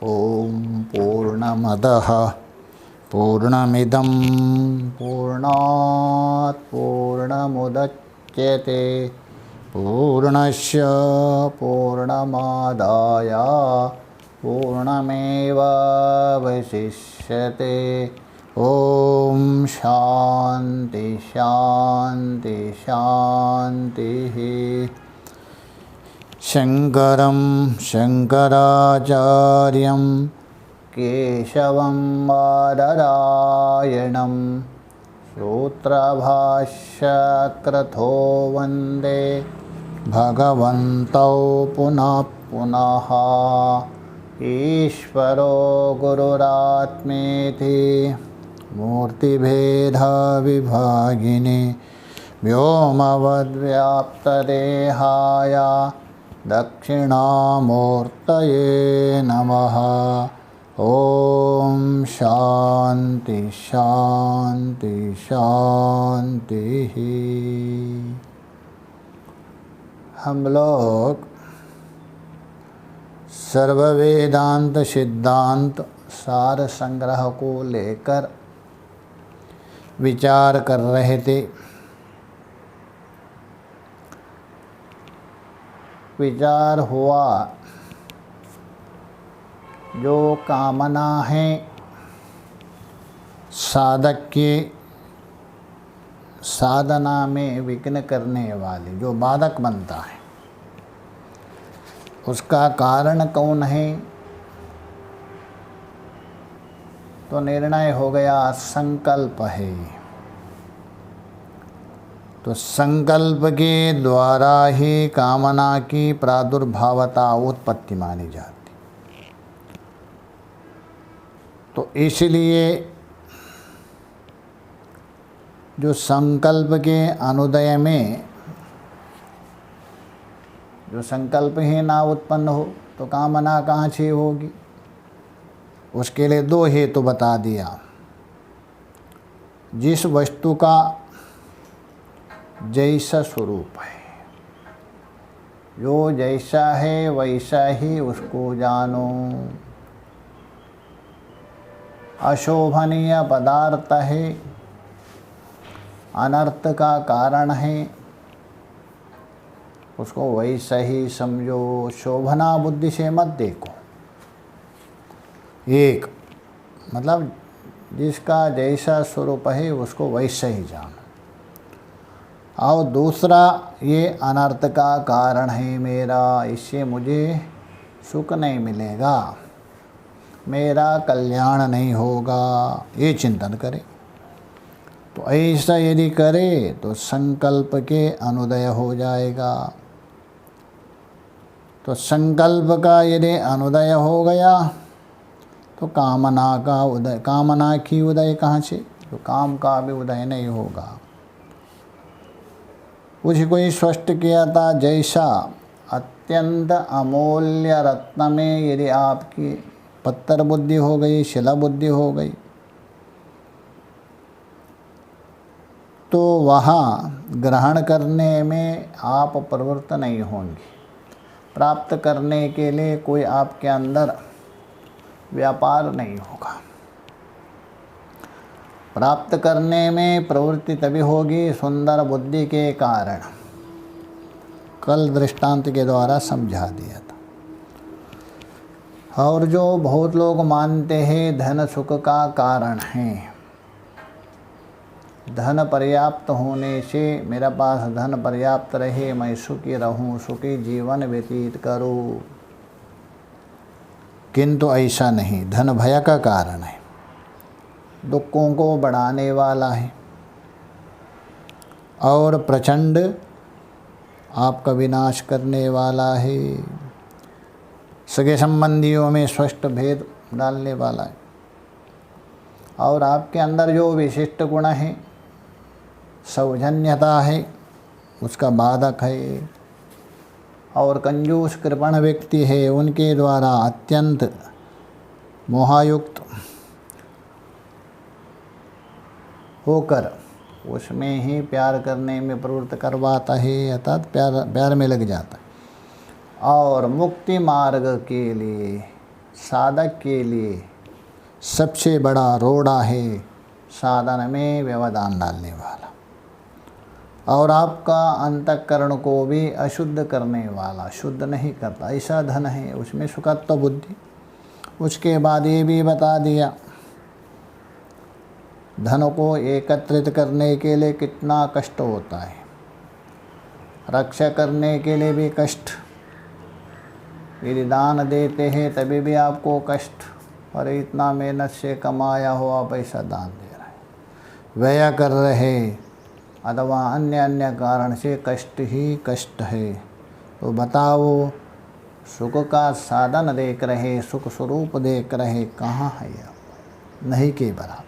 ओम पूर्णमदः पूर्णमिदं पूर्णात् पूर्णमुदच्यते पूर्णस्य पूर्णमादाय पूर्णमेवावशिष्यते। ओम शांति शांति शांतिः। शंकरं शंकराचार्यं केशवं बादरायणं सूत्रभाष्यकृतो वन्दे भगवन्तौ पुनः पुनः। ईश्वरो गुरुरात्मेति मूर्तिभेदविभागिने व्योमवद्व्याप्तदेहाय दक्षिणामूर्तये नमः। ओम शांति शांति शांति। हम लोग सर्व वेदांत सिद्धांत सार संग्रह को लेकर विचार कर रहे थे। विचार हुआ जो कामना है साधक के साधना में विघ्न करने वाली, जो बाधक बनता है, उसका कारण कौन है? तो निर्णय हो गया संकल्प है। तो संकल्प के द्वारा ही कामना की प्रादुर्भावता उत्पत्ति मानी जाती। तो इसलिए जो संकल्प के अनुदय में जो संकल्प ही ना उत्पन्न हो तो कामना कहाँ से होगी? उसके लिए दो हेतु बता दिया। जिस वस्तु का जैसा स्वरूप है, जो जैसा है वैसा ही उसको जानो। अशोभनीय पदार्थ है, अनर्थ का कारण है, उसको वैसा ही समझो। शोभना बुद्धि से मत देखो। एक मतलब जिसका जैसा स्वरूप है उसको वैसा ही जानो। और दूसरा, ये अनर्थ का कारण है मेरा, इससे मुझे सुख नहीं मिलेगा, मेरा कल्याण नहीं होगा, ये चिंतन करे। तो ऐसा यदि करे तो संकल्प के अनुदय हो जाएगा। तो संकल्प का यदि अनुदय हो गया तो कामना का उदय, कामना की उदय कहाँ से? तो काम का भी उदय नहीं होगा। उसको ही स्पष्ट किया था, जैसा अत्यंत अमूल्य रत्न में यदि आपकी पत्थर बुद्धि हो गई, शिला बुद्धि हो गई, तो वहाँ ग्रहण करने में आप प्रवृत्त नहीं होंगे। प्राप्त करने के लिए कोई आपके अंदर व्यापार नहीं होगा। प्राप्त करने में प्रवृत्ति तभी होगी सुंदर बुद्धि के कारण। कल दृष्टांत के द्वारा समझा दिया था। और जो बहुत लोग मानते हैं धन सुख का कारण है, धन पर्याप्त होने से मेरा पास धन पर्याप्त रहे, मैं सुखी रहूं, सुखी जीवन व्यतीत करूं, किंतु ऐसा नहीं। धन भय का कारण है, दुखों को बढ़ाने वाला है और प्रचंड आपका विनाश करने वाला है। सगे संबंधियों में स्पष्ट भेद डालने वाला है। और आपके अंदर जो विशिष्ट गुण है, सौजन्यता है, उसका बाधक है। और कंजूस कृपण व्यक्ति है, उनके द्वारा अत्यंत मोहायुक्त होकर उसमें ही प्यार करने में प्रवृत्त करवाता है, अर्थात प्यार में लग जाता है। और मुक्ति मार्ग के लिए साधक के लिए सबसे बड़ा रोड़ा है साधन में व्यवधान डालने वाला, और आपका अंतःकरण को भी अशुद्ध करने वाला, शुद्ध नहीं करता, ऐसा धन है। उसमें सुखत्व बुद्धि। उसके बाद ये भी बता दिया धन को एकत्रित करने के लिए कितना कष्ट होता है, रक्षा करने के लिए भी कष्ट, यदि दान देते हैं तभी भी आपको कष्ट, और इतना मेहनत से कमाया हुआ पैसा दान दे रहे हैं, व्यय कर रहे अथवा अन्य अन्य कारण से कष्ट ही कष्ट है। तो बताओ, सुख का साधन देख रहे, सुख स्वरूप देख रहे, कहाँ है आप? नहीं के बराबर।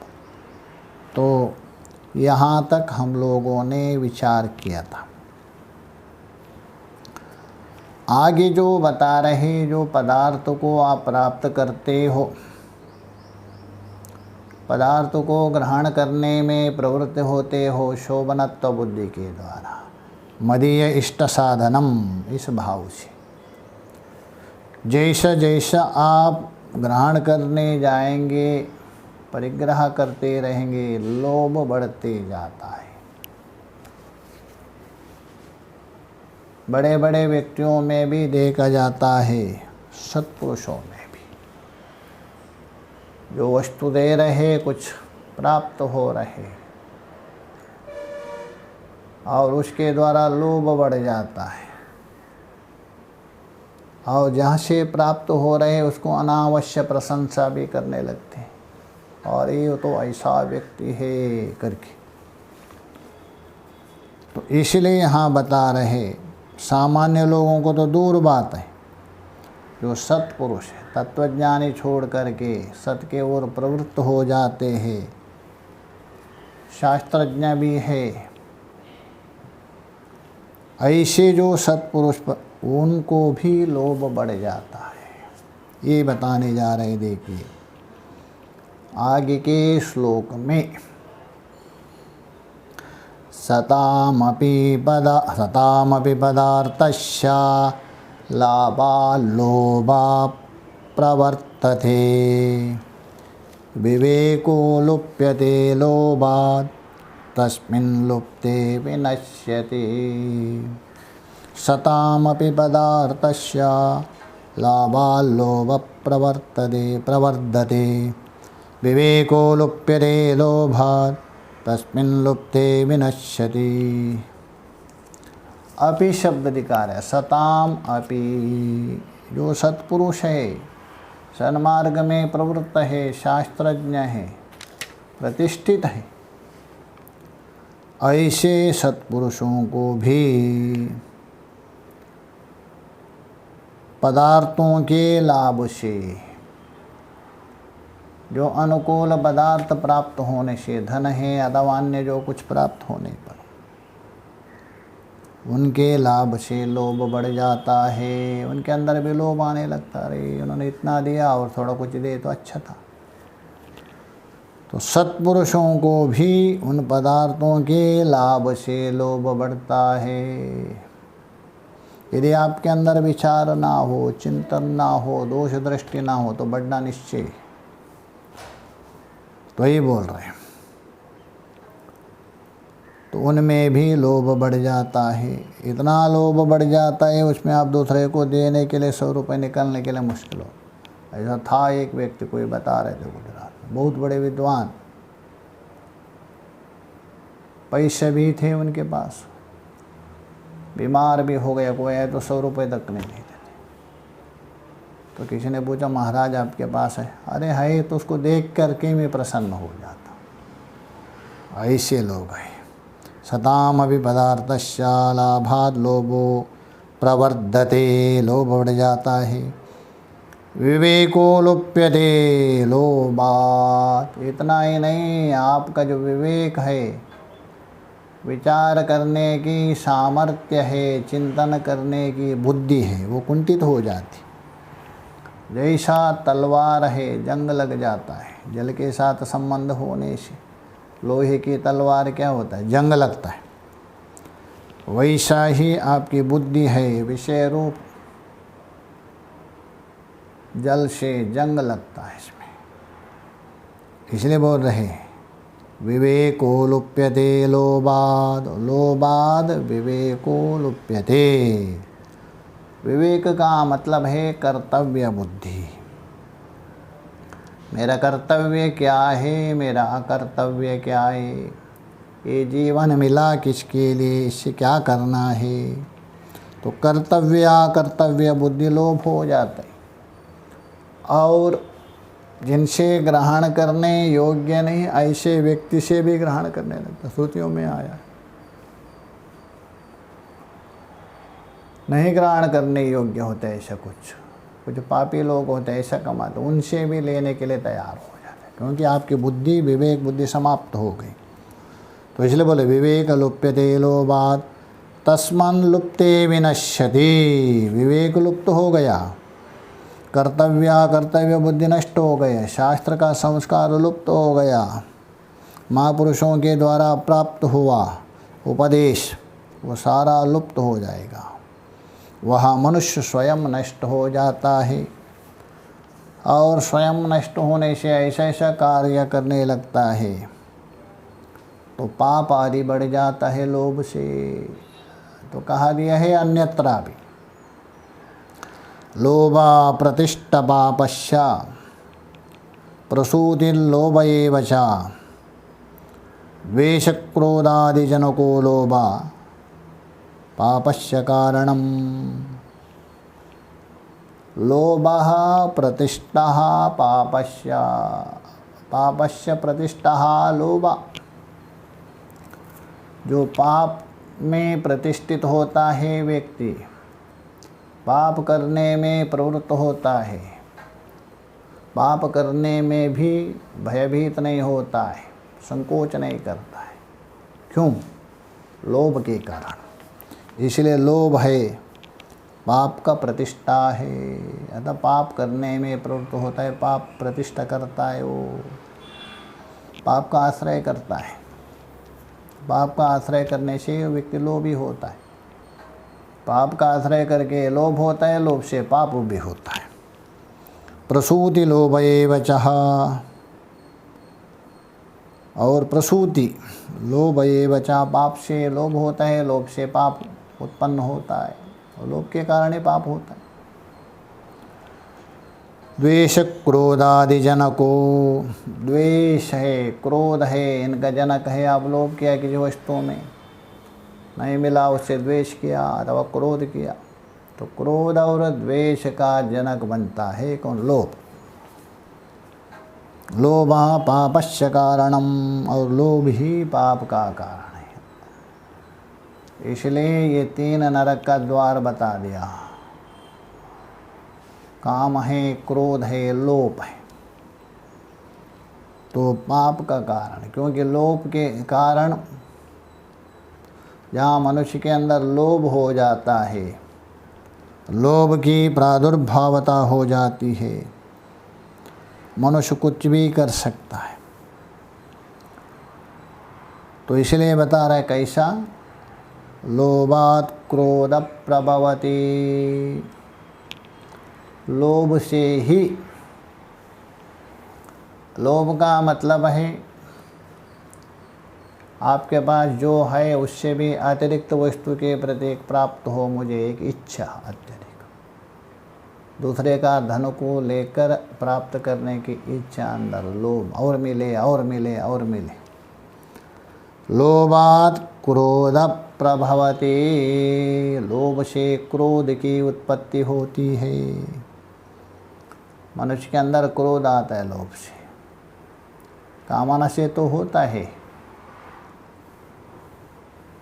तो यहाँ तक हम लोगों ने विचार किया था। आगे जो बता रहे, जो पदार्थ को आप प्राप्त करते हो, पदार्थ को ग्रहण करने में प्रवृत्त होते हो शोभनत्व बुद्धि के द्वारा, मदीय इष्ट साधनम, इस भाव से जैसा जैसा आप ग्रहण करने जाएंगे, परिग्रह करते रहेंगे, लोभ बढ़ते जाता है। बड़े बड़े व्यक्तियों में भी देखा जाता है, सत्पुरुषों में भी, जो वस्तु दे रहे कुछ प्राप्त हो रहे और उसके द्वारा लोभ बढ़ जाता है, और जहाँ से प्राप्त हो रहे उसको अनावश्यक प्रशंसा भी करने लगते हैं, और ये तो ऐसा व्यक्ति है करके। तो इसलिए यहाँ बता रहे, सामान्य लोगों को तो दूर बात है, जो सत्पुरुष है, तत्वज्ञानी छोड़ करके सत के ओर प्रवृत्त हो जाते हैं, शास्त्रज्ञ भी है, ऐसे जो सत्पुरुष उनको भी लोभ बढ़ जाता है। ये बताने जा रहे, देखिए आगे के श्लोक में, सतामपि पदार्थस्य लाभा लोभा प्रवर्तते, विवेको लुप्यते लोभात् तस्मिन् लुप्ते विनश्यति। सतामपि पदार्थस्य लाभा लोभ प्रवर्धते, विवेको लुप्यते लोभात् तस्मिन् लुप्ते विनश्यति। अपि शब्द दिखा रहा है, सताम अपि, जो सत्पुरुष है, सन्मार्ग में प्रवृत्त है, शास्त्रज्ञ है, प्रतिष्ठित है, ऐसे सत्पुरुषों को भी पदार्थों के लाभ से, जो अनुकूल पदार्थ प्राप्त होने से, धन है अथवा अन्य जो कुछ प्राप्त होने पर, उनके लाभ से लोभ बढ़ जाता है। उनके अंदर भी लोभ आने लगता, अरे उन्होंने इतना दिया और थोड़ा कुछ दे तो अच्छा था। तो सत्पुरुषों को भी उन पदार्थों के लाभ से लोभ बढ़ता है। यदि आपके अंदर विचार ना हो, चिंतन ना हो, दोष दृष्टि ना हो, तो बढ़ना निश्चय। तो ये बोल रहे हैं, तो उनमें भी लोभ बढ़ जाता है। इतना लोभ बढ़ जाता है, उसमें आप दूसरे को देने के लिए 100 रुपये निकलने के लिए मुश्किल हो। ऐसा था, एक व्यक्ति कोई बता रहे थे गुजरात में, बहुत बड़े विद्वान, पैसे भी थे उनके पास, बीमार भी हो गया कोई है तो 100 रुपये तक नहीं देते। तो किसी ने पूछा, महाराज आपके पास है? अरे है, तो उसको देख करके मैं प्रसन्न हो जाता। ऐसे लोग हैं। सताम अभी पदार्थस्य लाभात् लोभो प्रवर्धते, लोभ बढ़ जाता है। विवेको लुप्यते लोभात्, इतना ही नहीं, आपका जो विवेक है, विचार करने की सामर्थ्य है, चिंतन करने की बुद्धि है, वो कुंठित हो जाती। जैसा तलवार है, जंग लग जाता है, जल के साथ संबंध होने से लोहे की तलवार क्या होता है, जंग लगता है। वैसा ही आपकी बुद्धि है, विषय रूप जल से जंग लगता है इसमें, इसलिए बोल रहे हैं विवेको लुप्यते लोभाद, लोभाद विवेको लुप्यते। विवेक का मतलब है कर्तव्य बुद्धि, मेरा कर्तव्य क्या है, मेरा अकर्तव्य क्या है, ये जीवन मिला किसके लिए, इससे क्या करना है। तो कर्तव्य अकर्तव्य बुद्धि लोभ हो जाता है। और जिनसे ग्रहण करने योग्य नहीं ऐसे व्यक्ति से भी ग्रहण करने लगता। श्रुतियों में आया नहीं ग्रहण करने योग्य होते ऐसा कुछ पापी लोग होते ऐसा कमाते, उनसे भी लेने के लिए तैयार हो जाते हैं, क्योंकि आपकी बुद्धि विवेक बुद्धि समाप्त हो गई। तो इसलिए बोले विवेक लुप्यते लोभात् तस्मान् लुप्ते विनश्यति। विवेक लुप्त हो गया, कर्तव्य बुद्धि नष्ट हो गए, शास्त्र का संस्कार लुप्त हो गया, महापुरुषों के द्वारा प्राप्त हुआ उपदेश वो सारा लुप्त हो जाएगा। वह मनुष्य स्वयं नष्ट हो जाता है और स्वयं नष्ट होने से ऐसा ऐसा कार्य करने लगता है तो पाप आदि बढ़ जाता है लोभ से। तो कहा दिया है अन्यत्रा भी लोभा प्रतिष्ठ पापश्च प्रसूतिर्लोभ एव च द्वेषक्रोधादिजनको लोभा पापस्य कारणम्। लोभः प्रतिष्ठः पापस्य, पापस्य प्रतिष्ठः लोभ। जो पाप में प्रतिष्ठित होता है व्यक्ति, पाप करने में प्रवृत्त होता है, पाप करने में भी भयभीत नहीं होता है, संकोच नहीं करता है। क्यों? लोभ के कारण। इसलिए लोभ है, पाप का प्रतिष्ठा है। अतः पाप करने में प्रवृत्त होता है, पाप प्रतिष्ठा करता है, वो पाप का आश्रय करता है। पाप का आश्रय करने से व्यक्ति लोभी होता है, पाप का आश्रय करके लोभ होता है, लोभ से पाप भी होता है। प्रसूति लोभ एव चः, और प्रसूति लोभ एव च, पाप से लोभ होता है, लोभ से पाप उत्पन्न होता है और लोभ के कारण ही पाप होता है। द्वेष क्रोधादि जनको, द्वेष है, क्रोध है, इनका जनक है। आप लोभ किया किसी वस्तुओं में नहीं मिला, उससे द्वेष किया अथवा क्रोध किया, तो क्रोध और द्वेष का जनक बनता है कौन? लोभ। लोभा पापस्य कारणम, और लोभ ही पाप का कारण है। इसलिए ये 3 नरक का द्वार बता दिया। काम है, क्रोध है, लोभ है, तो पाप का कारण। क्योंकि लोभ के कारण जहाँ मनुष्य के अंदर लोभ हो जाता है, लोभ की प्रादुर्भावता हो जाती है, मनुष्य कुछ भी कर सकता है। तो इसलिए बता रहा है कैसा? लोभात् क्रोध प्रभवति, लोभ से ही। लोभ का मतलब है आपके पास जो है उससे भी अतिरिक्त वस्तु के प्रति प्राप्त हो मुझे एक इच्छा अत्यधिक, दूसरे का धन को लेकर प्राप्त करने की इच्छा अंदर, लोभ, और मिले और मिले और मिले। लोभात् क्रोध प्रभवति, लोभ से क्रोध की उत्पत्ति होती है। मनुष्य के अंदर क्रोध आता है लोभ से, कामना से तो होता है।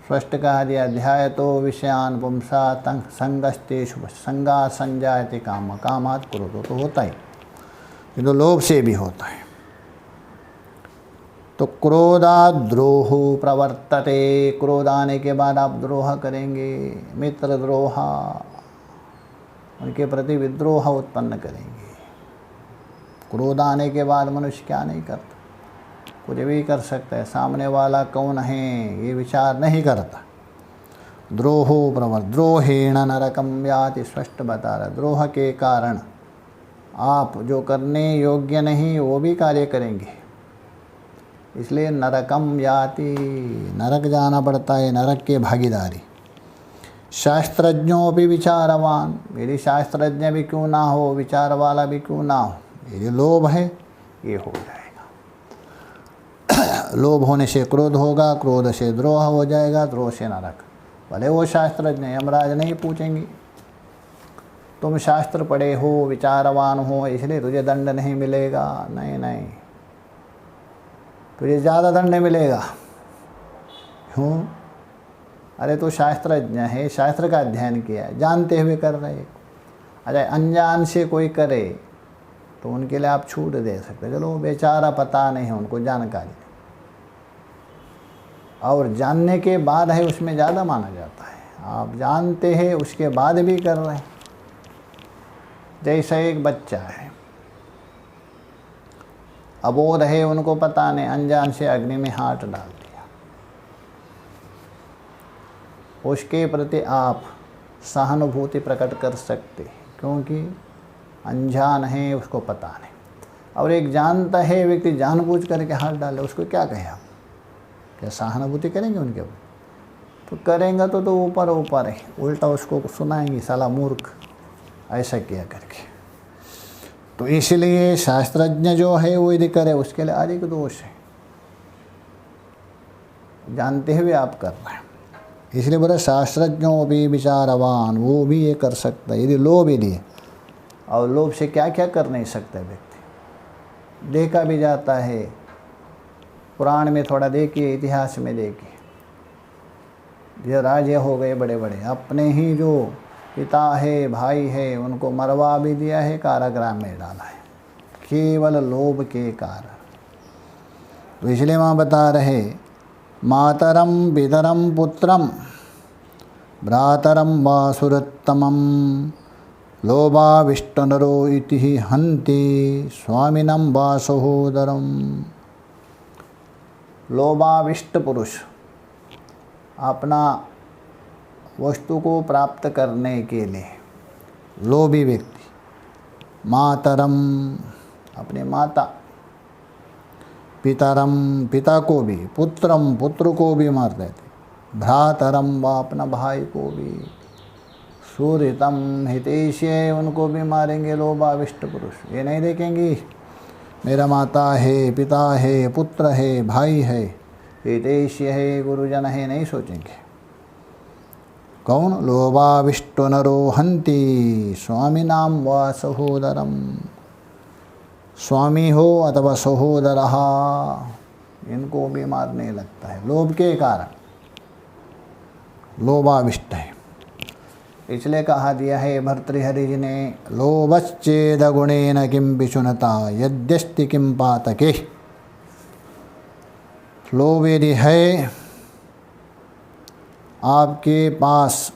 स्पष्ट कहा दिया अध्याय तो विषयान पुंसा संगस्तेषु संगा संजायते काम, कामात् क्रोधो, तो होता ही, किंतु लोभ से भी होता है। तो क्रोधाद् द्रोहो प्रवर्तते, क्रोध आने के बाद आप द्रोह करेंगे, मित्र द्रोह, उनके प्रति विद्रोह उत्पन्न करेंगे। क्रोध आने के बाद मनुष्य क्या नहीं करता? कुछ भी कर सकता है, सामने वाला कौन है ये विचार नहीं करता। द्रोहो प्रवर्त, द्रोहेण नरकम याति, स्पष्ट बता रहा, द्रोह के कारण आप जो करने योग्य नहीं वो भी कार्य करेंगे। इसलिए नरकम याति, नरक जाना पड़ता है, नरक के भागीदारी। शास्त्रज्ञों भी विचारवान, यदि शास्त्रज्ञ भी क्यों ना हो, विचार वाला भी क्यों ना हो, यदि लोभ है ये हो जाएगा। लोभ होने से क्रोध होगा, क्रोध से द्रोह हो जाएगा, द्रोह से नरक। भले वो शास्त्रज्ञ, यमराज नहीं पूछेंगे तुम शास्त्र पढ़े हो, विचारवान हो, इसलिए तुझे दंड नहीं मिलेगा। नहीं नहीं, तुझे ज़्यादा दंड मिलेगा। क्यों? अरे तो शास्त्रज्ञ है, शास्त्र का अध्ययन किया है, जानते हुए कर रहे। अरे अनजान से कोई करे तो उनके लिए आप छूट दे सकते, चलो बेचारा पता नहीं है, उनको जानकारी। और जानने के बाद है उसमें ज़्यादा माना जाता है। आप जानते हैं उसके बाद भी कर रहे हैं। जैसा एक बच्चा है, अबोध है, उनको पता नहीं, अनजान से अग्नि में हाथ डाल दिया, उसके प्रति आप सहानुभूति प्रकट कर सकते, क्योंकि अनजान है, उसको पता नहीं। और एक जानता है व्यक्ति जानबूझ करके हाथ डाले, उसको क्या कहें आप? क्या सहानुभूति करेंगे उनके ऊपर? तो करेंगे तो ऊपर ऊपर है, उल्टा उसको सुनाएंगे, साला मूर्ख ऐसा किया करके। तो इसलिए शास्त्रज्ञ जो है वो यदि करे उसके लिए अधिक दोष है, जानते हुए आप कर रहे हैं। इसलिए बोला शास्त्रज्ञों भी विचारवान, वो भी ये कर सकता है यदि लोभ यदि है। और लोभ से क्या क्या कर नहीं सकता व्यक्ति, देखा भी जाता है। पुराण में थोड़ा देखिए, इतिहास में देखिए, ये राजे हो गए बड़े बड़े, अपने ही जो पिता है, भाई है, उनको मरवा भी दिया है, कारागृह में डाला है, केवल लोभ के कारण। तो इसलिए वहाँ बता रहे, मातरम पितरम पुत्रम भ्रातरम वासुरत्तमम लोभाविष्टनरो इति हन्ति स्वामिनम वा सहोदरम। लोभाविष्ट पुरुष अपना वस्तु को प्राप्त करने के लिए, लोभी व्यक्ति, मातरम अपने माता, पितरम पिता को भी, पुत्रम पुत्र को भी मार देते, भ्रातरम व अपना भाई को भी, सुहृतम हितैषी उनको भी मारेंगे लोभाविष्ट पुरुष। ये नहीं देखेंगे मेरा माता है, पिता है, पुत्र है, भाई है, हितैषी है, गुरुजन है, नहीं सोचेंगे। कौन? लोभाविष्टो नरो हन्ति स्वामिनाम व सहोदरम। स्वामी हो अथवा सहोदरः, इनको भी मारने लगता है लोभ के कारण, लोभाविष्ट है। इसलिए कहा दिया है भर्तृहरि जी ने, लोभश्चेद गुणेन किं विशुनता यद्यस्ति किं पातके। लोभ यदि है आपके पास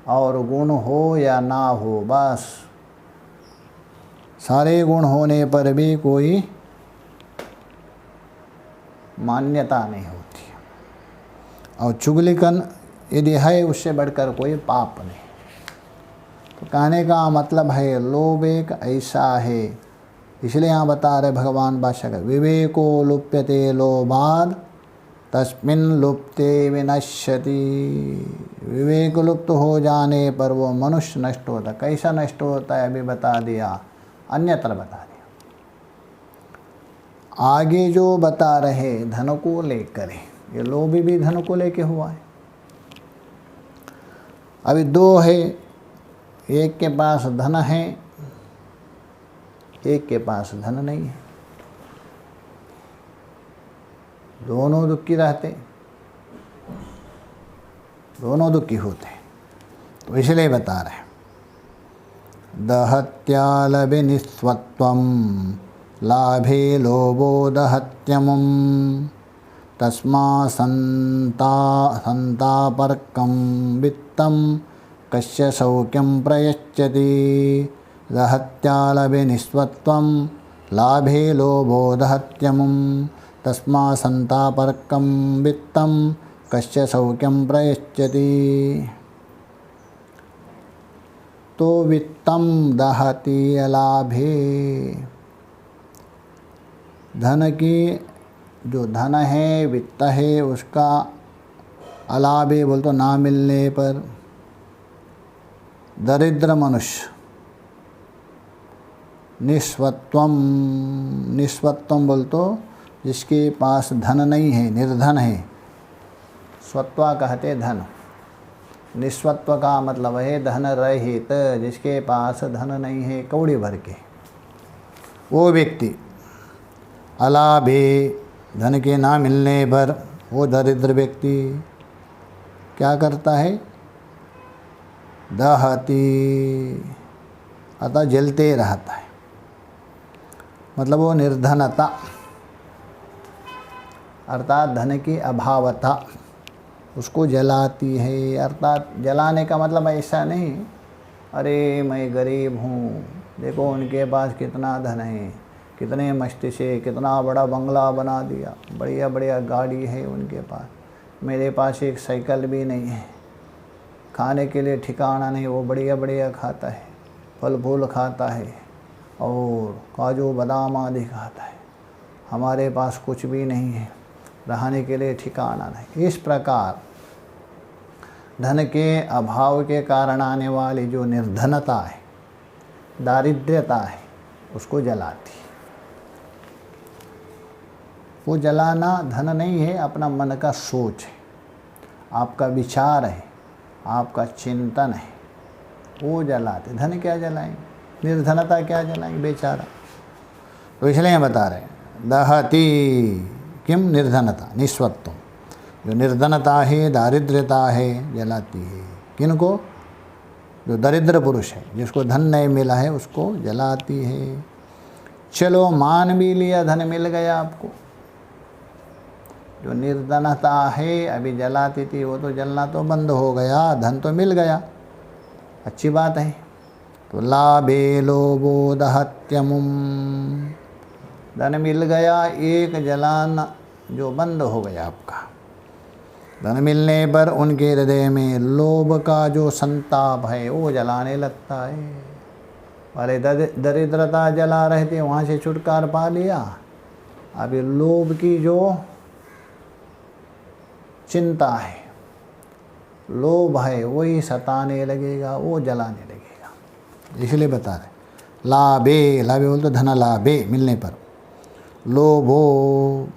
और गुण हो या ना हो, बस सारे गुण होने पर भी कोई मान्यता नहीं होती। और चुगलीकन यदि है उससे बढ़कर कोई पाप नहीं। तो कहने का मतलब है लोभ एक ऐसा है, इसलिए यहाँ बता रहे भगवान भाष्यकार, विवेको लुप्यते लोभाद तस्मिन् लुप्ते विनश्यति। विवेक लुप्त हो जाने पर वो मनुष्य नष्ट होता। कैसा नष्ट होता है अभी बता दिया, अन्यत्र बता दिया। आगे जो बता रहे धन को लेकर, ये लोभ भी धन को लेके हुआ है। अभी दो है, एक के पास धन है, एक के पास धन नहीं है, दोनों दुखी रहते, दोनों दुखी होते। तो इसलिए बता रहे, दहत्यालभिनिस्वत्वं लाभे लोभो दहत्यमुं तस्मा संतापर्कं वित्तं कस्य सौख्यं प्रयच्छति। दहत्यालभिनिस्वत्वं लाभे लोभो दहत्यमुं तस्मा संतापर्कं वित्तं कस्य सौख्यं प्रयच्छति। तो वित्तम दहति अलाभे। धन की जो धन है, वित्त है, उसका अलाभे बोल तो ना मिलने पर, दरिद्र मनुष्य निस्वत्वम, निस्वत्वम बोल तो जिसके पास धन नहीं है, निर्धन है। स्वत्वा कहते धन, निस्वत्व का मतलब है धन रहित, जिसके पास धन नहीं है कौड़ी भर के, वो व्यक्ति अलाभे धन के ना मिलने पर वो दरिद्र व्यक्ति क्या करता है, दहति अतः जलते रहता है। मतलब वो निर्धनता अर्थात धन की अभावता उसको जलाती है। अर्थात जलाने का मतलब ऐसा नहीं अरे मैं गरीब हूँ, देखो उनके पास कितना धन है, कितने मस्ती से कितना बड़ा बंगला बना दिया, बढ़िया बढ़िया गाड़ी है उनके पास, मेरे पास एक साइकिल भी नहीं है, खाने के लिए ठिकाना नहीं, वो बढ़िया बढ़िया खाता है, फल फूल खाता है और काजू बादाम आदि खाता है, हमारे पास कुछ भी नहीं है, रहने के लिए ठिकाना नहीं। इस प्रकार धन के अभाव के कारण आने वाली जो निर्धनता है, दारिद्र्यता है, उसको जलाती है। वो जलाना धन नहीं है, अपना मन का सोच है, आपका विचार है, आपका चिंतन है, वो जलाते। धन क्या जलाएंगे, निर्धनता क्या जलाएंगे बेचारा। तो इसलिए बता रहे हैं दहति किम, निर्धनता, निस्वत्व, जो निर्धनता है, दारिद्र्यता है, जलाती है। किनको, जो दरिद्र पुरुष है, जिसको धन नहीं मिला है, उसको जलाती है। चलो मान भी लिया धन मिल गया आपको, जो निर्धनता है अभी जलाती थी वो तो जलना तो बंद हो गया, धन तो मिल गया, अच्छी बात है। तो लाभे लोभो दहत्यमुम, धन मिल गया, एक जलाना जो बंद हो गया आपका। धन मिलने पर उनके हृदय में लोभ का जो संताप है वो जलाने लगता है। अरे दरिद्रता जला रहे थे, वहाँ से छुटकारा पा लिया, अभी लोभ की जो चिंता है, लोभ है, वही सताने लगेगा, वो जलाने लगेगा। इसलिए बता रहे लाभे, लाभे बोल तो धन लाभे मिलने पर, लोभो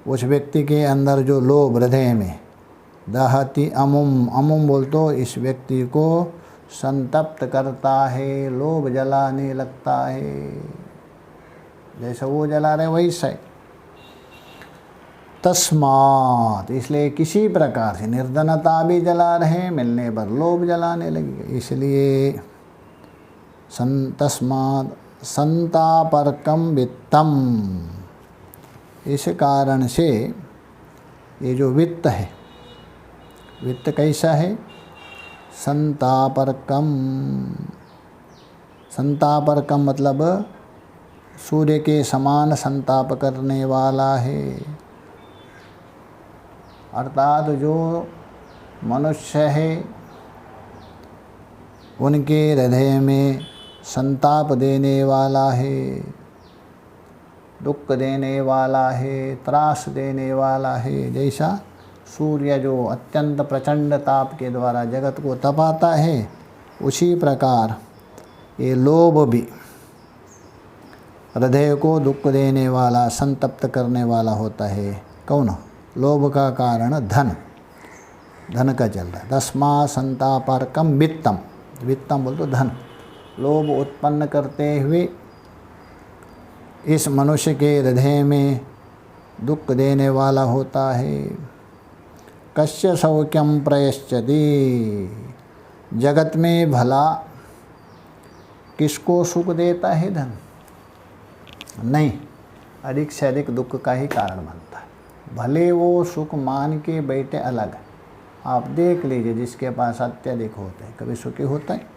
उस व्यक्ति के अंदर जो लोभ हृदय में, दहति अमुम, अमुम बोल तो इस व्यक्ति को संतप्त करता है, लोभ जलाने लगता है, जैसे वो जला रहे वैसे। तस्मात्, इसलिए किसी प्रकार से निर्धनता भी जला रहे, मिलने पर लोभ जलाने लगेगा। इसलिए तस्मात् संतापर्कम वित्तम, इस कारण से ये जो वित्त है, वित्त कैसा है, संतापर्कम, संतापर्कम मतलब सूर्य के समान संताप करने वाला है। अर्थात जो मनुष्य है उनके हृदय में संताप देने वाला है, दुख देने वाला है, त्रास देने वाला है। जैसा सूर्य जो अत्यंत प्रचंड ताप के द्वारा जगत को तपाता है, उसी प्रकार ये लोभ भी हृदय को दुख देने वाला, संतप्त करने वाला होता है। कौन? लोभ का कारण धन, धन का चल रहा है। तस्मा संतापार्कम वित्तम, वित्तम बोल तो धन, लोभ उत्पन्न करते हुए इस मनुष्य के हृदय में दुख देने वाला होता है। कस्य सौख्यम प्रयश्चति, जगत में भला किसको सुख देता है धन? नहीं, अधिक से अधिक दुख का ही कारण बनता है। भले वो सुख मान के बैठे अलग, आप देख लीजिए जिसके पास अत्यधिक होते हैं कभी सुखी होता है?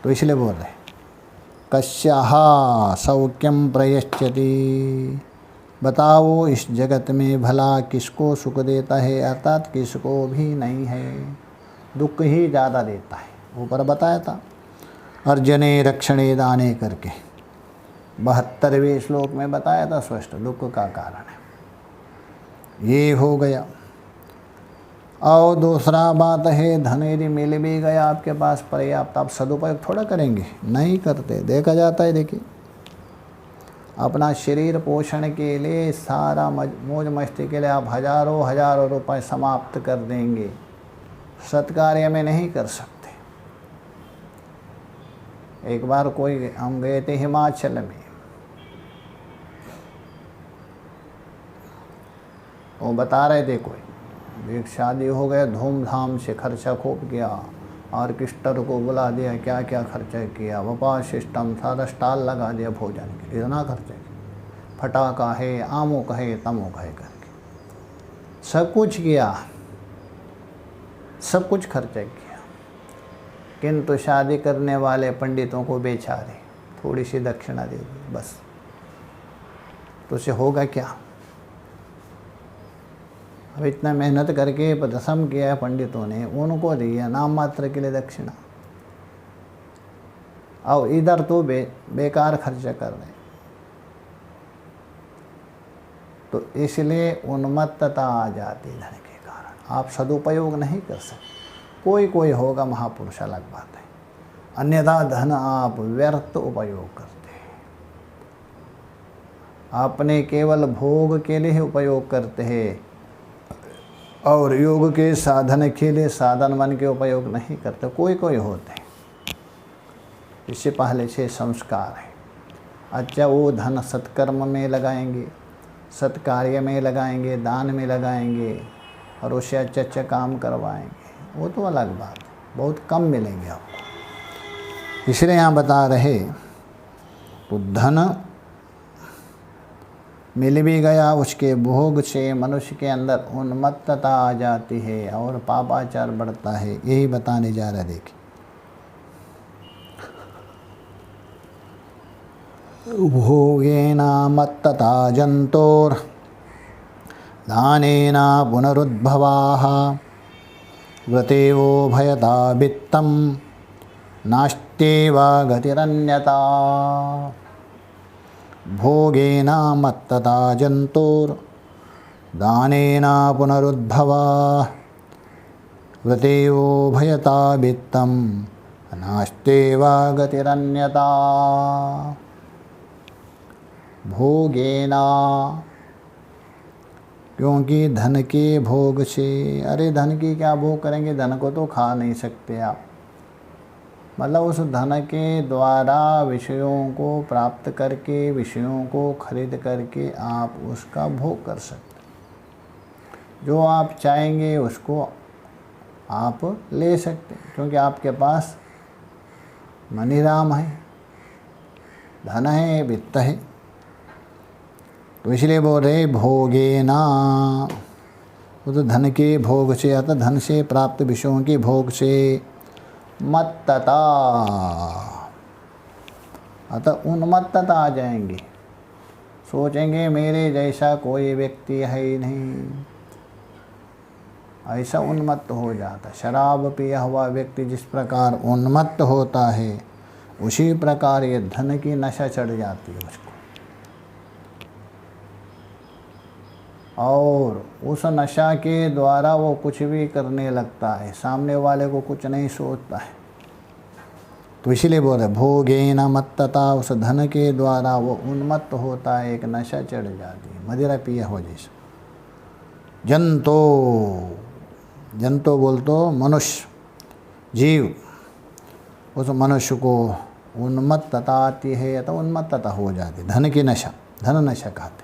तो इसलिए बोल रहे कस्याः सौख्यम प्रयश्चति, बताओ इस जगत में भला किसको सुख देता है? अर्थात किसको भी नहीं है, दुख ही ज़्यादा देता है। ऊपर बताया था, अर्जने रक्षणे दाने करके 72वें श्लोक में बताया था स्पष्ट, दुख का कारण है। ये हो गया। और दूसरा बात है, धन यदि मिल भी गया आपके पास पर्याप्त, आप सदुपयोग थोड़ा करेंगे, नहीं करते, देखा जाता है। देखिए, अपना शरीर पोषण के लिए, सारा मौज मस्ती के लिए आप हजारों रुपए समाप्त कर देंगे, सत्कार्य में नहीं कर सकते। एक बार हम गए थे हिमाचल में, वो बता रहे थे, कोई एक शादी हो गया, धूमधाम से खर्चा खूब किया, ऑर्केस्ट्रा को बुला दिया, क्या क्या खर्चा किया, वपा सिस्टम सारा स्टॉल लगा दिया भोजन के, इतना खर्चा किया, फटाका है, आमुक है, तमुक है करके सब कुछ किया, सब कुछ खर्चा किया, किंतु शादी करने वाले पंडितों को बेचारे थोड़ी सी दक्षिणा दे दी बस। तो उसे होगा क्या? अब इतना मेहनत करके परिश्रम किया है पंडितों ने, उनको दिया नाम मात्र के लिए दक्षिणा, और इधर तो बेकार खर्चा कर रहे हैं। तो इसलिए उन्मत्तता आ जाती धन के कारण, आप सदुपयोग नहीं कर सकते। कोई होगा महापुरुष, अलग बात है, अन्यथा धन आप व्यर्थ उपयोग करते हैं, आपने केवल भोग के लिए उपयोग करते हैं, और योग के साधन के लिए साधन बन के उपयोग नहीं करते। कोई होते हैं, इससे पहले से संस्कार है। अच्छा, वो धन सत्कर्म में लगाएंगे, सत्कार्य में लगाएंगे, दान में लगाएंगे, और उससे अच्छा काम करवाएंगे, वो तो अलग बात है, बहुत कम मिलेंगे आपको। इसलिए यहाँ बता रहे, तो धन मिल भी गया, उसके भोग से मनुष्य के अंदर उन्मत्तता आ जाती है और पापाचार बढ़ता है, यही बताने जा रहा है। देखिए, भोगेना मत्तता जंतोर दानेना पुनरुद्भवाः व्रतेवो भयता वित्तं नास्त्येव गतिरन्यता। भोगेना मत्तता जंतोर दानेना पुनरुद्भवाः व्रतेवो भयता वित्तं नास्त्येव गतिरन्यता। भोगेना, क्योंकि धन के भोग से, अरे धन की क्या भोग करेंगे, धन को तो खा नहीं सकते आप, मतलब उस धन के द्वारा विषयों को प्राप्त करके, विषयों को खरीद करके आप उसका भोग कर सकते, जो आप चाहेंगे उसको आप ले सकते, क्योंकि आपके पास मनीराम है, धन है, वित्त है। तो इसलिए बोल रहे भोगेना, वो तो धन के भोग से, अतः धन से प्राप्त विषयों के भोग से, मत्तता, अतः उन्मत्तता आ जाएंगे, सोचेंगे मेरे जैसा कोई व्यक्ति है ही नहीं, ऐसा उन्मत्त हो जाता। शराब पिया हुआ व्यक्ति जिस प्रकार उन्मत्त होता है, उसी प्रकार ये धन की नशा चढ़ जाती है उसको, और उस नशा के द्वारा वो कुछ भी करने लगता है, सामने वाले को कुछ नहीं सोचता है। तो इसीलिए बोल रहे भोगेन मत्तता, उस धन के द्वारा वो उन्मत्त होता है, एक नशा चढ़ जाती है, मदिरा पिया हो जैसा। जंतो बोल तो मनुष्य, जीव, उस मनुष्य को उन्मत्तता आती है, तो उन्मत्तता हो जाती है, धन की नशा, धन नशा कहते।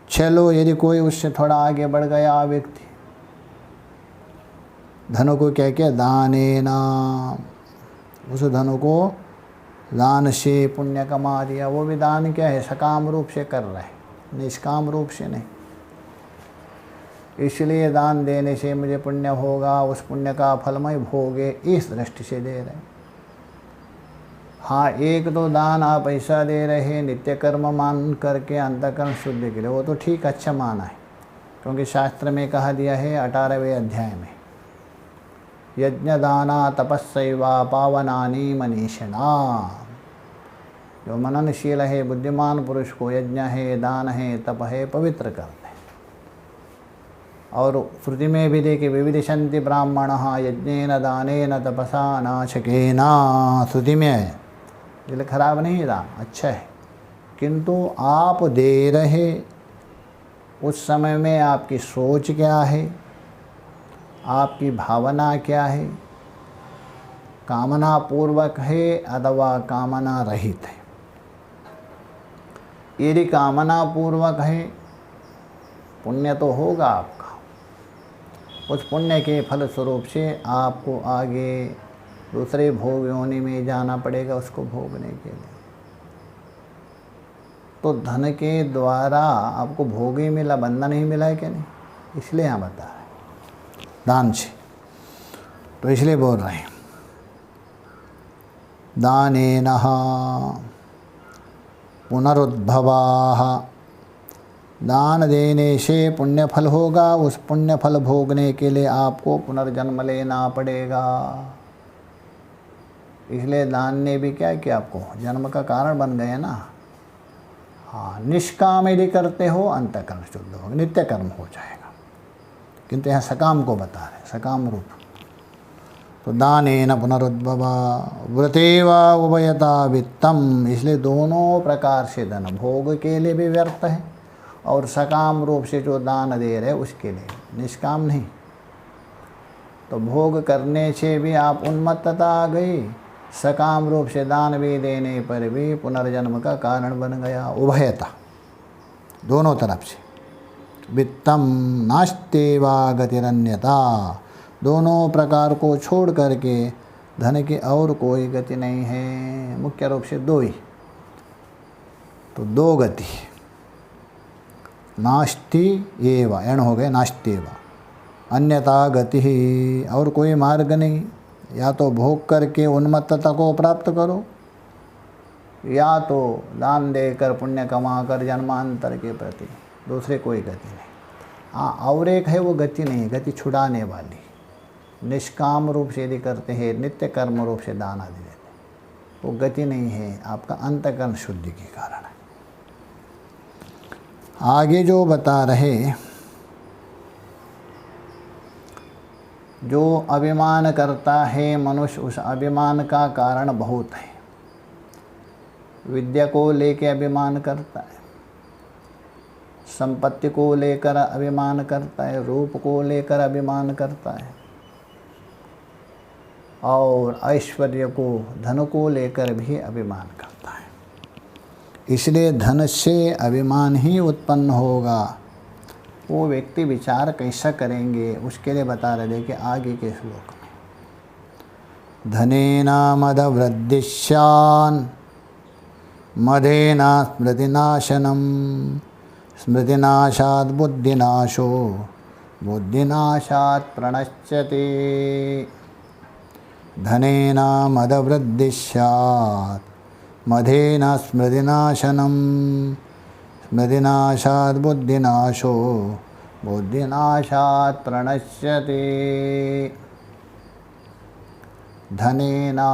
चलो, यदि कोई उससे थोड़ा आगे बढ़ गया व्यक्ति, धन को क्या किया, दानेना, उस धन को दान से पुण्य कमा दिया। वो भी दान क्या है, सकाम रूप से कर रहा है, निष्काम रूप से नहीं। इसलिए दान देने से मुझे पुण्य होगा, उस पुण्य का फल मैं भोगे, इस दृष्टि से दे रहे। हाँ, एक दो दान आप ऐसा दे रहे नित्य कर्म मान करके अंतःकरण शुद्ध के लिए, वो तो ठीक, अच्छा माना है, क्योंकि शास्त्र में कहा दिया है 18वें अध्याय में, यज्ञ दाना तपस्सैवा पावनानि मनीषिणा। जो मननशील है, बुद्धिमान पुरुष को यज्ञ है, दान है, तप है, पवित्र करते हैं। और श्रुति में भी देखिए, विविदिशन्ति ब्राह्मणः यज्ञेन दानेन तपसा नाशकेन, श्रुति में है। इसलिए खराब नहीं है दान, अच्छा है, किंतु आप दे रहे उस समय में आपकी सोच क्या है, आपकी भावना क्या है, कामना पूर्वक है अथवा कामना रहित है। यदि कामना पूर्वक है, पुण्य तो होगा आपका, उस पुण्य के फल स्वरूप से आपको आगे दूसरे भोग योनि में जाना पड़ेगा उसको भोगने के लिए। तो धन के द्वारा आपको भोग ही मिला, बंधन ही मिला है क्या नहीं, इसलिए यहाँ बता रहे दान से। तो इसलिए बोल रहे हैं दानेन पुनरुद्भवाः, दान देने से पुण्य फल होगा, उस पुण्य फल भोगने के लिए आपको पुनर्जन्म लेना पड़ेगा। इसलिए दान ने भी क्या किया, आपको जन्म का कारण बन गए ना। हाँ, निष्काम यदि करते हो अंतःकरण शुद्ध होगा, नित्य कर्म हो जाएगा, किंतु यहाँ सकाम को बता रहे, सकाम रूप। तो दानेन पुनरुद्भवा व्रते वा उभयता वित्तम, इसलिए दोनों प्रकार से धन भोग के लिए भी व्यर्थ है और सकाम रूप से जो दान दे रहे उसके लिए, निष्काम नहीं। तो भोग करने से भी आप उन्मत्तता आ गई, सकाम रूप से दान भी देने पर भी पुनर्जन्म का कारण बन गया। उभयता, दोनों तरफ से। वित्तम नास्त्येवा गतिरन्यता, दोनों प्रकार को छोड़ करके धन की और कोई गति नहीं है, मुख्य रूप से दो ही। तो दो गति, नास्ति एव, एण हो गए नास्त्येव, अन्यथा गति ही, और कोई मार्ग नहीं। या तो भोग करके उन्मत्तता को प्राप्त करो, या तो दान देकर पुण्य कमा कर जन्मांतर के प्रति, दूसरे कोई गति नहीं। हाँ, और एक है वो गति नहीं, गति छुड़ाने वाली, निष्काम रूप से यदि करते हैं, नित्य कर्म रूप से दान आदि देते, वो गति नहीं है, आपका अंतःकरण शुद्धि के कारण है। आगे जो बता रहे, जो अभिमान करता है मनुष्य, उस अभिमान का कारण बहुत है। विद्या को लेकर अभिमान करता है, संपत्ति को लेकर अभिमान करता है, रूप को लेकर अभिमान करता है, और ऐश्वर्य को, धन को लेकर भी अभिमान करता है। इसलिए धन से अभिमान ही उत्पन्न होगा। वो व्यक्ति विचार कैसा करेंगे उसके लिए बता रहे, देखिए आगे के श्लोक में। धनेना मदवृद्धिश्यान् मदेना स्मृतिनाशनम, स्मृतिनाशात् बुद्धिनाशो, बुद्धिनाशात् प्रणश्यति। धनेना मदवृद्धि स्यात्, मदेन स्मृतिनाशनम, स्मृतिनाशात् बुद्धिनाशो, बुद्धिनाशात् प्रणश्यति। धनेना,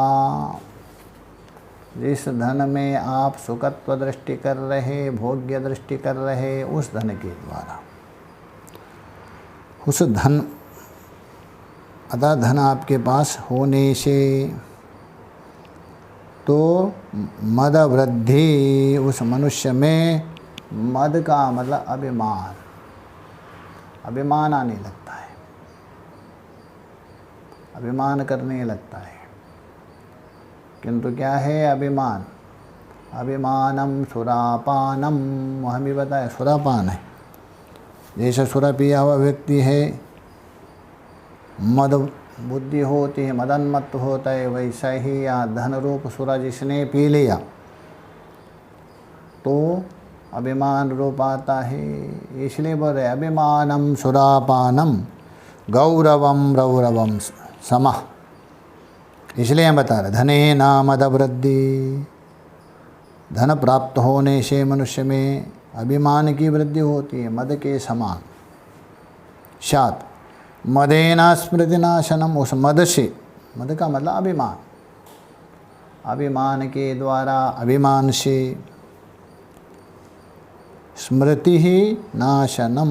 जिस धन में आप सुखत्व दृष्टि कर रहे, भोग्य दृष्टि कर रहे, उस धन के द्वारा, उस धन, अतः धन आपके पास होने से, तो मद वृद्धि, उस मनुष्य में मद का मतलब अभिमान, अभिमान आने लगता है, अभिमान करने लगता है। किंतु क्या है अभिमान? अभिमानम सुरापानम, वह भी बताया सुरापान है। जैसे सुरा पिया हुआ व्यक्ति है, मद बुद्धि होती है, मदन्मत्त होता है, वैसा ही या धन रूप सुरा जिसने पी लिया तो अभिमान रूप आता है। इसलिए बोल रहे अभिमानम सुरापानम गौरवम रौरवम समः। इसलिए हम बता रहे धने ना मद वृद्धि, धन प्राप्त होने से मनुष्य में अभिमान की वृद्धि होती है, मद के समान। शात मदेना स्मृतिनाशनम, उस मद से, मद का मतलब अभिमान, अभिमान के द्वारा, अभिमान से, स्मृति ही नाशनम,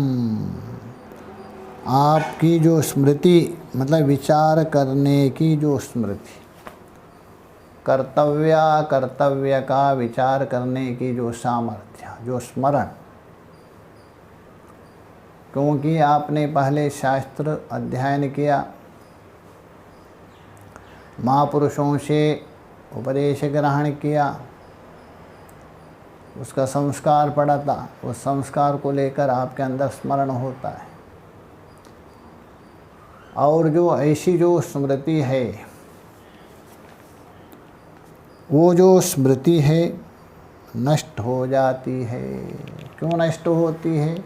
आपकी जो स्मृति मतलब विचार करने की जो स्मृति, कर्तव्य का विचार करने की जो सामर्थ्य, जो स्मरण, क्योंकि आपने पहले शास्त्र अध्ययन किया, महापुरुषों से उपदेश ग्रहण किया, उसका संस्कार पड़ा था, उस संस्कार को लेकर आपके अंदर स्मरण होता है। और जो ऐसी जो स्मृति है, वो जो स्मृति है नष्ट हो जाती है। क्यों नष्ट होती है?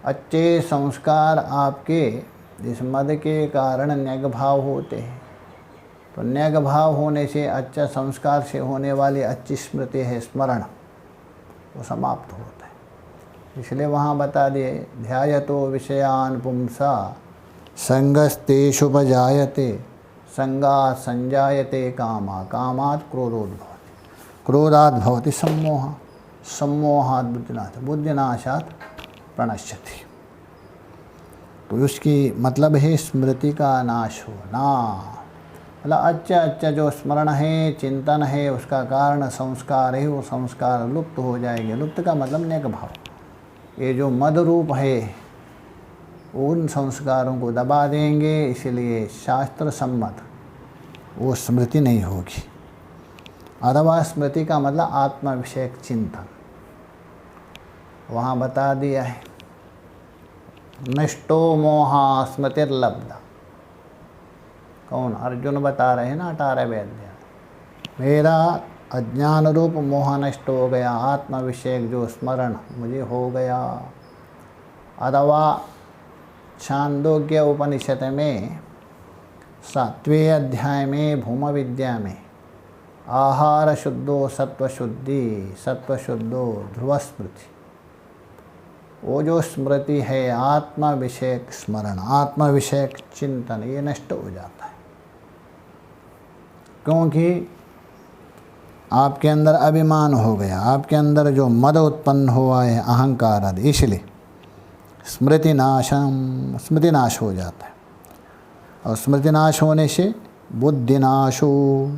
अच्छे संस्कार आपके इस मद के कारण न्यग भाव होते हैं, तो न्यग भाव होने से, अच्छा संस्कार से होने वाली अच्छी स्मृति है, स्मरण, वो समाप्त होता है। इसलिए वहाँ बता दिए, ध्यायतो विषयान पुंसा संगस्तेषुपजायते संगात् संजायते कामा कामात् क्रोधोद्भवति क्रोधात् भवति सम्मोहः सम्मोहात् बुद्धिनाश बुद्धिनाशात् प्रणश्यति। तो उसकी मतलब है स्मृति का नाश होना। मतलब अच्छा जो स्मरण है, चिंतन है, उसका कारण संस्कार है, वो संस्कार लुप्त हो जाएंगे। लुप्त का मतलब नेक भाव। ये जो मद रूप है उन संस्कारों को दबा देंगे, इसलिए शास्त्र सम्मत वो स्मृति नहीं होगी। अथवा स्मृति का मतलब आत्मा विषयक चिंतन, वहाँ बता दिया है, नष्टो मोहा स्मृतिर्लब्धा। कौन? अर्जुन बता रहे हैं ना 18वें अध्याय, मेरा अज्ञान रूप मोह नष्ट हो गया, आत्मा विषयक जो स्मरण मुझे हो गया। अथवा छांदोग्य उपनिषद में 7वें अध्याय में भूम विद्या में आहार शुद्धो सत्वशुद्धि सत्वशुद्धो ध्रुव स्मृति, वो जो स्मृति है आत्मा विषयक स्मरण, आत्मा विषयक चिंतन, ये नष्ट हो जाता है। क्योंकि आपके अंदर अभिमान हो गया, आपके अंदर जो मद उत्पन्न हुआ है, अहंकार आदि, इसलिए स्मृति नाश हो जाता है। और स्मृति नाश होने से बुद्धि नाश हो,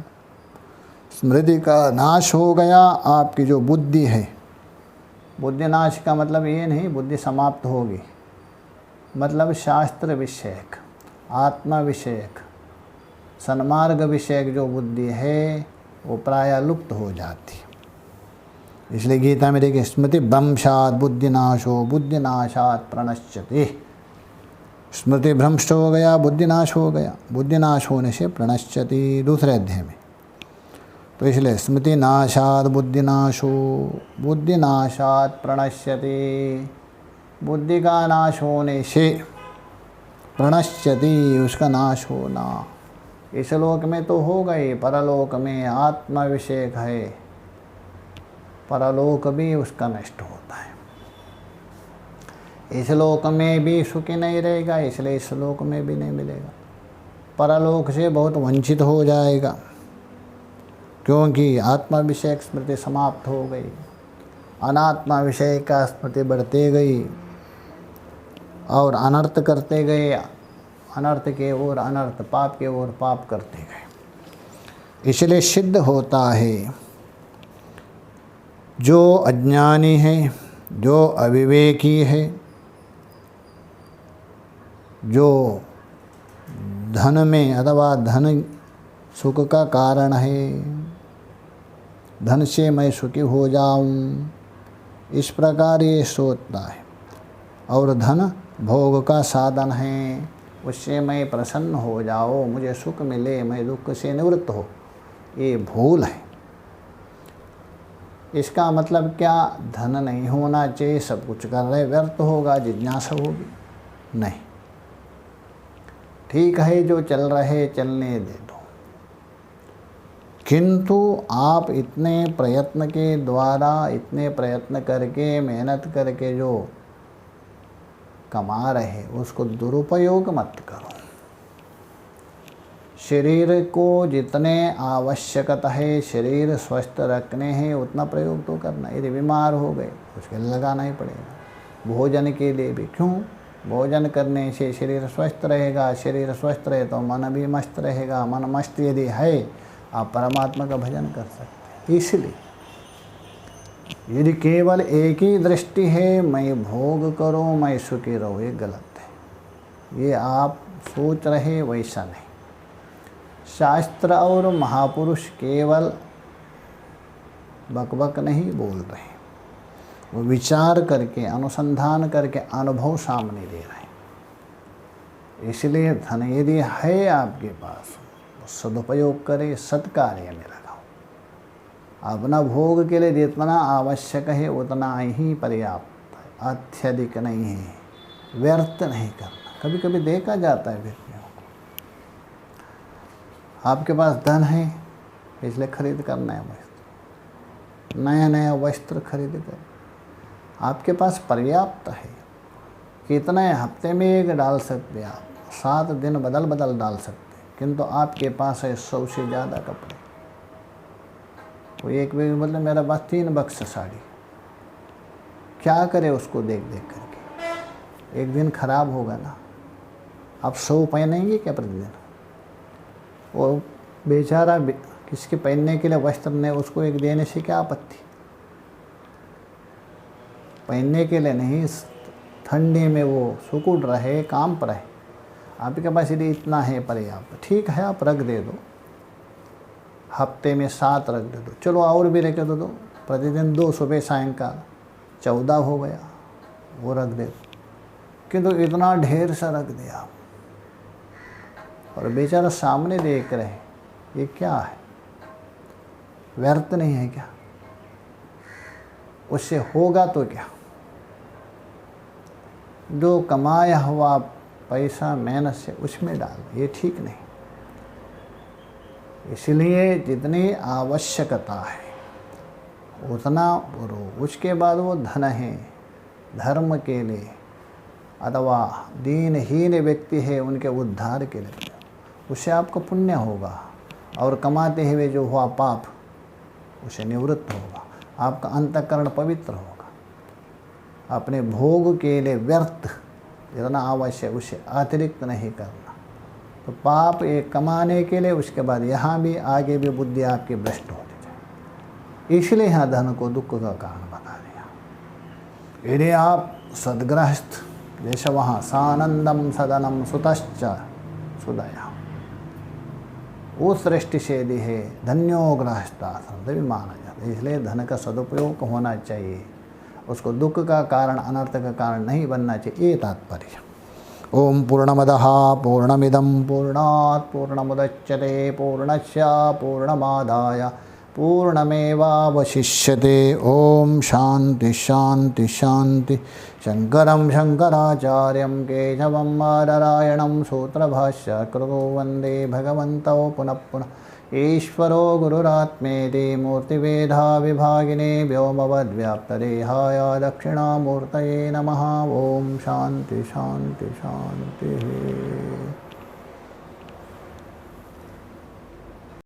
स्मृति का नाश हो गया, आपकी जो बुद्धि है, बुद्धि नाश का मतलब ये नहीं बुद्धि समाप्त होगी, मतलब शास्त्र विषयक, आत्मा विषयक, सन्मार्ग विषयक जो बुद्धि है वो प्रायः लुप्त हो जाती है। इसलिए गीता में देखिए, स्मृति भ्रंशात् बुद्धिनाशो बुद्धिनाशात् प्रणश्यति। स्मृति भ्रंश हो गया, बुद्धिनाश हो गया, बुद्धिनाश होने से प्रणश्यति, दूसरे अध्याय में। तो इसलिए स्मृति नाशात् बुद्धिनाशो बुद्धिनाशात् प्रणश्यति, बुद्धि का नाश होने से प्रणश्यति, उसका नाश होना। इस लोक में तो हो गई, परलोक में आत्मा विषयक है, परलोक भी उसका नष्ट होता है। इस लोक में भी सुखी नहीं रहेगा, इसलिए इस लोक में भी नहीं मिलेगा, परलोक से बहुत वंचित हो जाएगा, क्योंकि आत्मा विषयक स्मृति समाप्त हो गई, अनात्मा विषय का स्मृति बढ़ते गई और अनर्थ करते गए, अनर्थ के ओर अनर्थ, पाप के ओर पाप करते गए। इसलिए सिद्ध होता है जो अज्ञानी है, जो अविवेकी है, जो धन में अथवा धन सुख का कारण है, धन से मैं सुखी हो जाऊं, इस प्रकार ये सोचता है, और धन भोग का साधन है, उससे मैं प्रसन्न हो जाओ, मुझे सुख मिले, मैं दुख से निवृत्त हो, ये भूल है। इसका मतलब क्या? धन नहीं होना चाहिए, सब कुछ कर रहे, व्यर्थ होगा, जिज्ञासा होगी? नहीं, ठीक है, जो चल रहे चलने दे दो। किंतु आप इतने प्रयत्न के द्वारा, इतने प्रयत्न करके, मेहनत करके जो कमा रहे उसको दुरुपयोग मत करो। शरीर को जितने आवश्यकता है शरीर स्वस्थ रखने हैं उतना प्रयोग तो करना। यदि बीमार हो गए उसके लिए लगाना ही पड़ेगा। भोजन के लिए भी क्यों, भोजन करने से शरीर स्वस्थ रहेगा, शरीर स्वस्थ रहे तो मन भी मस्त रहेगा, मन मस्त यदि है आप परमात्मा का भजन कर सकते हैं। इसलिए यदि केवल एक ही दृष्टि है मैं भोग करूं मैं सुखी रहूं, ये गलत है। ये आप सोच रहे वैसा नहीं। शास्त्र और महापुरुष केवल बकबक नहीं बोल रहे, वो विचार करके अनुसंधान करके अनुभव सामने दे रहे हैं। इसलिए धन यदि है आपके पास सदुपयोग करें, सत्कार्य में लगाओ। अपना भोग के लिए जितना आवश्यक है उतना ही पर्याप्त है, अत्यधिक नहीं है। व्यर्थ नहीं करना। कभी कभी देखा जाता है व्यक्तियों को, आपके पास धन है इसलिए खरीद करना है वस्त्र, नया नया वस्त्र खरीद कर, आपके पास पर्याप्त है। कितने हफ्ते में एक डाल सकते आप, 7 दिन बदल बदल डाल सकते, किंतु आपके पास है 100 से ज़्यादा कपड़े। वो एक भी मतलब मेरा पास 3 बक्स साड़ी, क्या करे उसको देख देख करके। एक दिन खराब होगा ना, आप 100 पहनेंगे क्या प्रतिदिन? वो बेचारा किसके पहनने के लिए वस्त्र ने, उसको एक देने से क्या आपत्ति? पहनने के लिए नहीं, ठंडी में वो सुकुड़ रहे, काम पर रहे। आपके पास यदि इतना है पर्याप्त, ठीक है आप रख दे दो, हफ्ते में 7 रख दे दो, चलो और भी रख दो, प्रतिदिन 2 सुबह सायंकाल 14 हो गया, वो रख दे दो। किंतु इतना ढेर सा रख दिया और बेचारा सामने देख रहे, ये क्या है? व्यर्थ नहीं है क्या? उससे होगा तो क्या? जो कमाया हुआ पैसा मेहनत से उसमें डाल, ये ठीक नहीं। इसलिए जितनी आवश्यकता है उतना करो। उसके बाद वो धन है धर्म के लिए अथवा दीनहीन व्यक्ति है उनके उद्धार के लिए, उससे आपको पुण्य होगा। और कमाते हुए जो हुआ पाप उसे निवृत्त होगा, आपका अंतःकरण पवित्र होगा। अपने भोग के लिए व्यर्थ जितना आवश्यक उसे अतिरिक्त नहीं करना। तो पाप एक कमाने के लिए, उसके बाद यहाँ भी आगे भी बुद्धि आपकी भ्रष्ट होती जाए। इसलिए यहाँ धन को दुख का कारण बता दिया। यदि आप सद्गृहस्थ, जैसे वहाँ सानंदम सदनम सुतश्च सुदया, उस दृष्टि से यदि है धन्यो गृहस्थाश्रम तभी माना जाता है। इसलिए धन का सदुपयोग होना चाहिए, उसको दुख का कारण अनर्थ का कारण नहीं बनना चाहिए, ये तात्पर्य। ओम पूर्णमदः पूर्णमिदं पूर्णात् पूर्णमुदच्यते पूर्णस्य पूर्णमादाय पूर्णमेवावशिष्यते। ओम शांति शांति शांति। शंकरं शंकराचार्यं केशवं बादरायणं सूत्रभाष्यकृतो वन्दे भगवन्तौ पुनः पुनः। ईश्वरो गुरुरात्मेति मूर्तिभेदा विभागिने व्योमवद्व्याप्तदेहाय दक्षिणामूर्तये नमः। ओम शांति शांति शांति।